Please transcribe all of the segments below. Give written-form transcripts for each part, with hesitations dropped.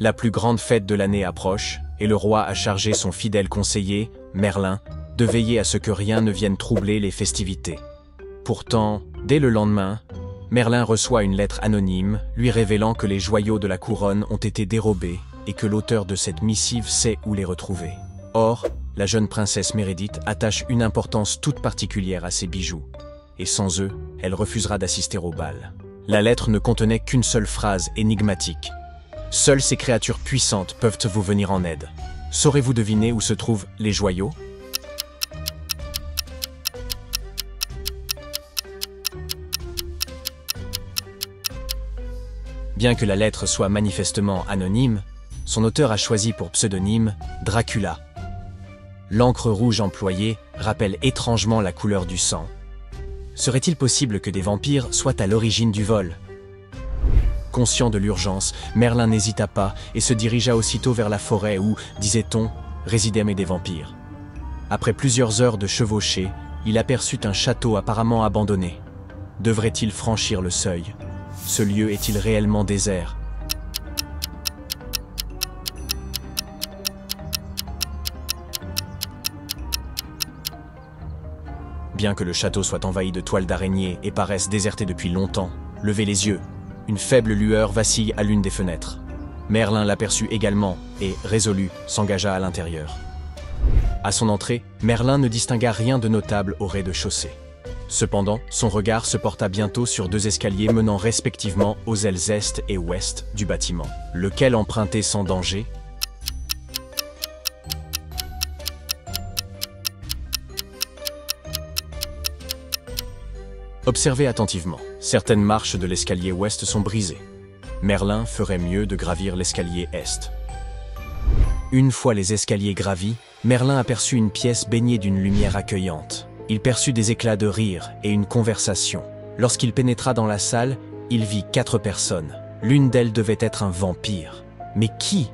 La plus grande fête de l'année approche, et le roi a chargé son fidèle conseiller, Merlin, de veiller à ce que rien ne vienne troubler les festivités. Pourtant, dès le lendemain, Merlin reçoit une lettre anonyme lui révélant que les joyaux de la couronne ont été dérobés et que l'auteur de cette missive sait où les retrouver. Or, la jeune princesse Mérédith attache une importance toute particulière à ses bijoux, et sans eux, elle refusera d'assister au bal. La lettre ne contenait qu'une seule phrase énigmatique. Seules ces créatures puissantes peuvent vous venir en aide. Saurez-vous deviner où se trouvent les joyaux ? Bien que la lettre soit manifestement anonyme, son auteur a choisi pour pseudonyme Dracula. L'encre rouge employée rappelle étrangement la couleur du sang. Serait-il possible que des vampires soient à l'origine du vol ? Conscient de l'urgence, Merlin n'hésita pas et se dirigea aussitôt vers la forêt où, disait-on, résidaient des vampires. Après plusieurs heures de chevauchée, il aperçut un château apparemment abandonné. Devrait-il franchir le seuil ? Ce lieu est-il réellement désert ? Bien que le château soit envahi de toiles d'araignée et paraisse déserté depuis longtemps, levez les yeux. Une faible lueur vacille à l'une des fenêtres. Merlin l'aperçut également et, résolu, s'engagea à l'intérieur. À son entrée, Merlin ne distingua rien de notable au rez-de-chaussée. Cependant, son regard se porta bientôt sur deux escaliers menant respectivement aux ailes est et ouest du bâtiment. Lequel emprunter sans danger ? Observez attentivement. Certaines marches de l'escalier ouest sont brisées. Merlin ferait mieux de gravir l'escalier est. Une fois les escaliers gravis, Merlin aperçut une pièce baignée d'une lumière accueillante. Il perçut des éclats de rire et une conversation. Lorsqu'il pénétra dans la salle, il vit 4 personnes. L'une d'elles devait être un vampire. Mais qui ?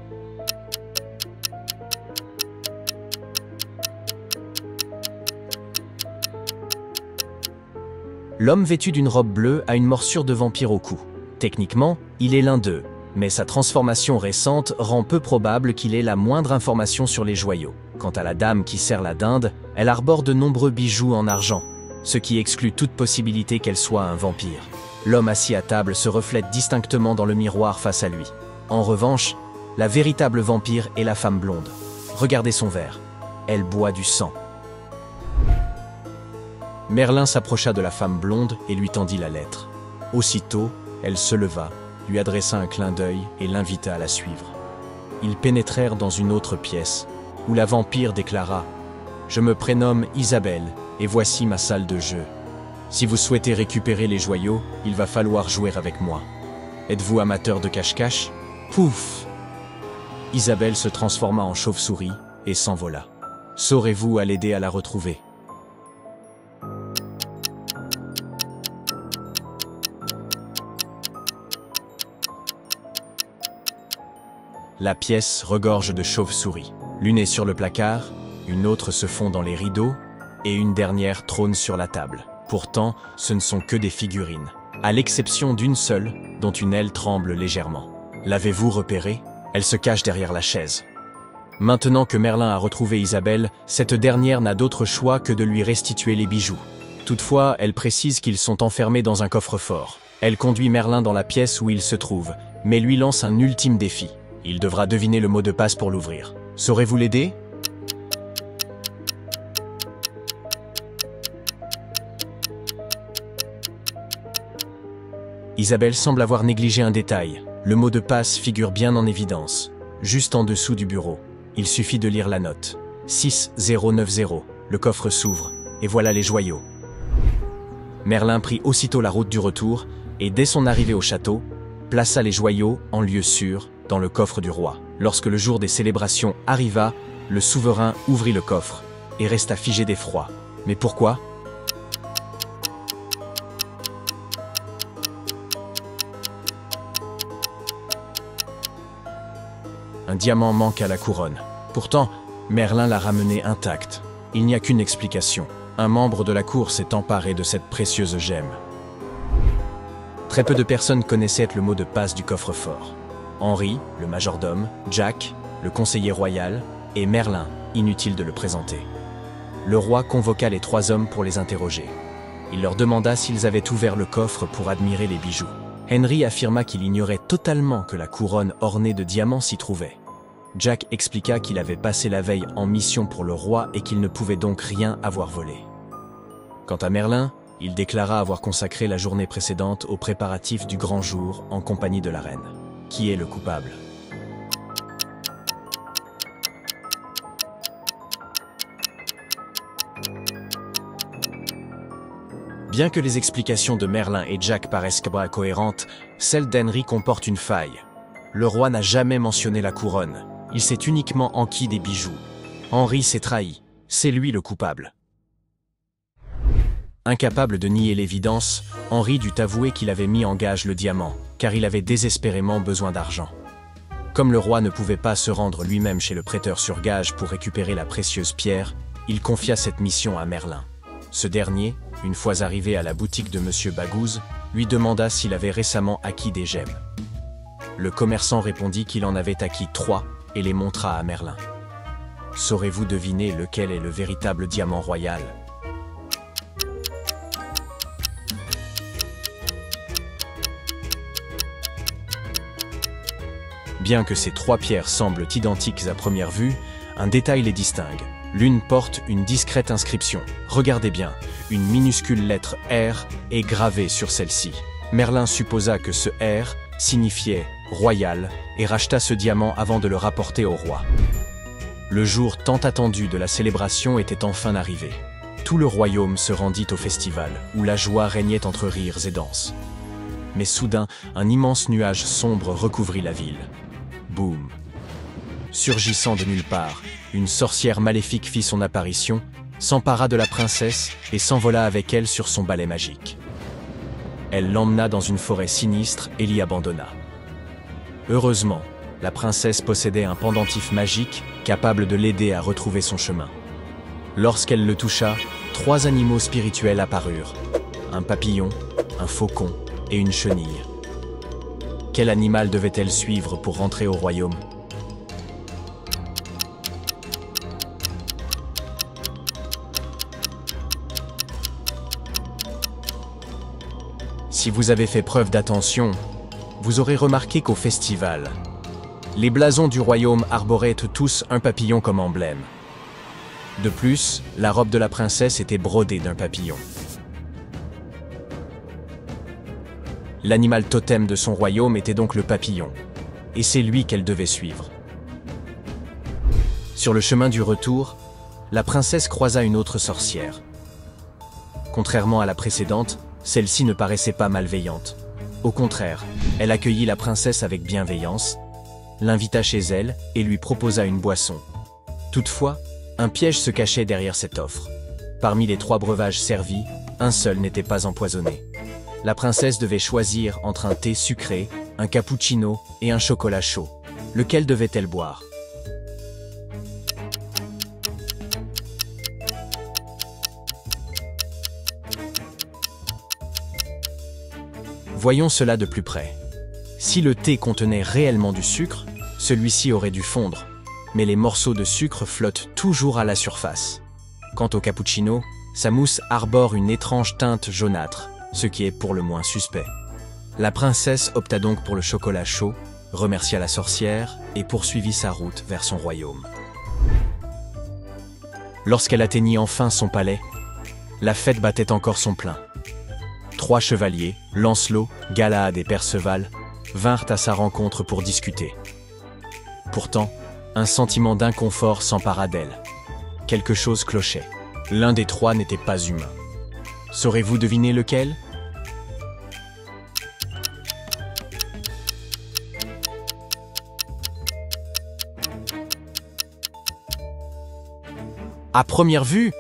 L'homme vêtu d'une robe bleue a une morsure de vampire au cou. Techniquement, il est l'un d'eux, mais sa transformation récente rend peu probable qu'il ait la moindre information sur les joyaux. Quant à la dame qui sert la dinde, elle arbore de nombreux bijoux en argent, ce qui exclut toute possibilité qu'elle soit un vampire. L'homme assis à table se reflète distinctement dans le miroir face à lui. En revanche, la véritable vampire est la femme blonde. Regardez son verre. Elle boit du sang. Merlin s'approcha de la femme blonde et lui tendit la lettre. Aussitôt, elle se leva, lui adressa un clin d'œil et l'invita à la suivre. Ils pénétrèrent dans une autre pièce, où la vampire déclara « Je me prénomme Isabelle, et voici ma salle de jeu. Si vous souhaitez récupérer les joyaux, il va falloir jouer avec moi. Êtes-vous amateur de cache-cache ? Pouf !» Isabelle se transforma en chauve-souris et s'envola. Saurez-vous à l'aider à la retrouver ? La pièce regorge de chauves-souris. L'une est sur le placard, une autre se fond dans les rideaux, et une dernière trône sur la table. Pourtant, ce ne sont que des figurines, à l'exception d'une seule, dont une aile tremble légèrement. L'avez-vous repérée ? Elle se cache derrière la chaise. Maintenant que Merlin a retrouvé Isabelle, cette dernière n'a d'autre choix que de lui restituer les bijoux. Toutefois, elle précise qu'ils sont enfermés dans un coffre-fort. Elle conduit Merlin dans la pièce où il se trouve, mais lui lance un ultime défi. Il devra deviner le mot de passe pour l'ouvrir. Saurez-vous l'aider ? Isabelle semble avoir négligé un détail. Le mot de passe figure bien en évidence, juste en dessous du bureau. Il suffit de lire la note. 6090. Le coffre s'ouvre, et voilà les joyaux. Merlin prit aussitôt la route du retour, et dès son arrivée au château, plaça les joyaux en lieu sûr, dans le coffre du roi. Lorsque le jour des célébrations arriva, le souverain ouvrit le coffre et resta figé d'effroi. Mais pourquoi ? Un diamant manque à la couronne. Pourtant, Merlin l'a ramené intacte. Il n'y a qu'une explication. Un membre de la cour s'est emparé de cette précieuse gemme. Très peu de personnes connaissaient le mot de passe du coffre-fort. Henri, le majordome, Jack, le conseiller royal, et Merlin, inutile de le présenter. Le roi convoqua les 3 hommes pour les interroger. Il leur demanda s'ils avaient ouvert le coffre pour admirer les bijoux. Henri affirma qu'il ignorait totalement que la couronne ornée de diamants s'y trouvait. Jack expliqua qu'il avait passé la veille en mission pour le roi et qu'il ne pouvait donc rien avoir volé. Quant à Merlin, il déclara avoir consacré la journée précédente aux préparatifs du grand jour en compagnie de la reine. Qui est le coupable? Bien que les explications de Merlin et Jack paraissent cohérentes, celle d'Henri comporte une faille. Le roi n'a jamais mentionné la couronne. Il s'est uniquement enquis des bijoux. Henri s'est trahi. C'est lui le coupable. Incapable de nier l'évidence, Henri dut avouer qu'il avait mis en gage le diamant, car il avait désespérément besoin d'argent. Comme le roi ne pouvait pas se rendre lui-même chez le prêteur sur gage pour récupérer la précieuse pierre, il confia cette mission à Merlin. Ce dernier, une fois arrivé à la boutique de M. Bagouze, lui demanda s'il avait récemment acquis des gemmes. Le commerçant répondit qu'il en avait acquis 3 et les montra à Merlin. Saurez-vous deviner lequel est le véritable diamant royal? Bien que ces 3 pierres semblent identiques à première vue, un détail les distingue. L'une porte une discrète inscription. Regardez bien, une minuscule lettre R est gravée sur celle-ci. Merlin supposa que ce R signifiait « royal » et racheta ce diamant avant de le rapporter au roi. Le jour tant attendu de la célébration était enfin arrivé. Tout le royaume se rendit au festival, où la joie régnait entre rires et danses. Mais soudain, un immense nuage sombre recouvrit la ville. Boum! Surgissant de nulle part, une sorcière maléfique fit son apparition, s'empara de la princesse et s'envola avec elle sur son balai magique. Elle l'emmena dans une forêt sinistre et l'y abandonna. Heureusement, la princesse possédait un pendentif magique capable de l'aider à retrouver son chemin. Lorsqu'elle le toucha, 3 animaux spirituels apparurent. Un papillon, un faucon et une chenille. Quel animal devait-elle suivre pour rentrer au royaume? Si vous avez fait preuve d'attention, vous aurez remarqué qu'au festival, les blasons du royaume arboraient tous un papillon comme emblème. De plus, la robe de la princesse était brodée d'un papillon. L'animal totem de son royaume était donc le papillon, et c'est lui qu'elle devait suivre. Sur le chemin du retour, la princesse croisa une autre sorcière. Contrairement à la précédente, celle-ci ne paraissait pas malveillante. Au contraire, elle accueillit la princesse avec bienveillance, l'invita chez elle et lui proposa une boisson. Toutefois, un piège se cachait derrière cette offre. Parmi les 3 breuvages servis, un seul n'était pas empoisonné. La princesse devait choisir entre un thé sucré, un cappuccino et un chocolat chaud. Lequel devait-elle boire? Voyons cela de plus près. Si le thé contenait réellement du sucre, celui-ci aurait dû fondre, mais les morceaux de sucre flottent toujours à la surface. Quant au cappuccino, sa mousse arbore une étrange teinte jaunâtre, ce qui est pour le moins suspect. La princesse opta donc pour le chocolat chaud, remercia la sorcière et poursuivit sa route vers son royaume. Lorsqu'elle atteignit enfin son palais, la fête battait encore son plein. 3 chevaliers, Lancelot, Galahad et Perceval, vinrent à sa rencontre pour discuter. Pourtant, un sentiment d'inconfort s'empara d'elle. Quelque chose clochait. L'un des 3 n'était pas humain. Saurez-vous deviner lequel? À première vue,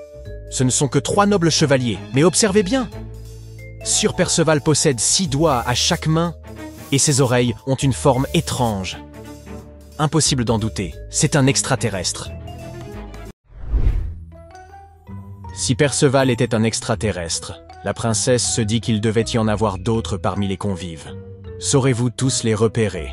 ce ne sont que 3 nobles chevaliers, mais observez bien. Sieur Perceval possède 6 doigts à chaque main, et ses oreilles ont une forme étrange. Impossible d'en douter, c'est un extraterrestre. Si Perceval était un extraterrestre, la princesse se dit qu'il devait y en avoir d'autres parmi les convives. Saurez-vous tous les repérer?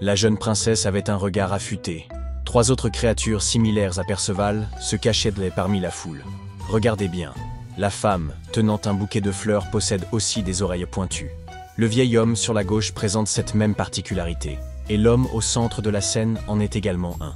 La jeune princesse avait un regard affûté. 3 autres créatures similaires à Perceval se cachaient parmi la foule. Regardez bien. La femme, tenant un bouquet de fleurs, possède aussi des oreilles pointues. Le vieil homme sur la gauche présente cette même particularité, et l'homme au centre de la scène en est également un.